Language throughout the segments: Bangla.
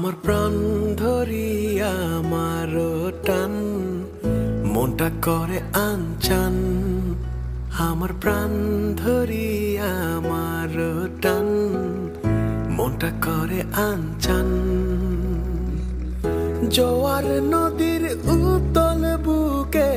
আমার প্রাণ ধরিয়া আমার টান মনটা করে আনচান আমার প্রাণ ধরিয়া আমার টান মনটা করে আনচান জোয়ার নদীর উতল বুকে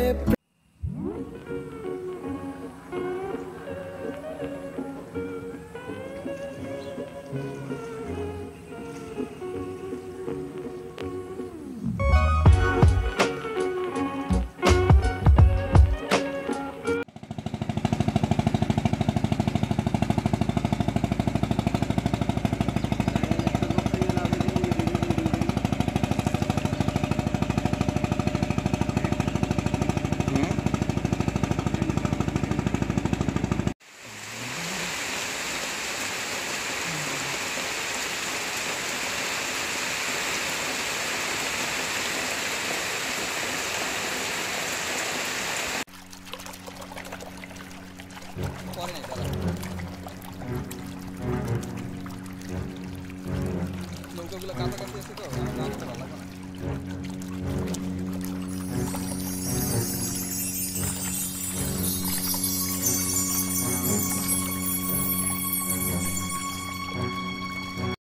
নৌকাগুলো কাছাকাছি আছে তো জানতে ভালো লাগে না।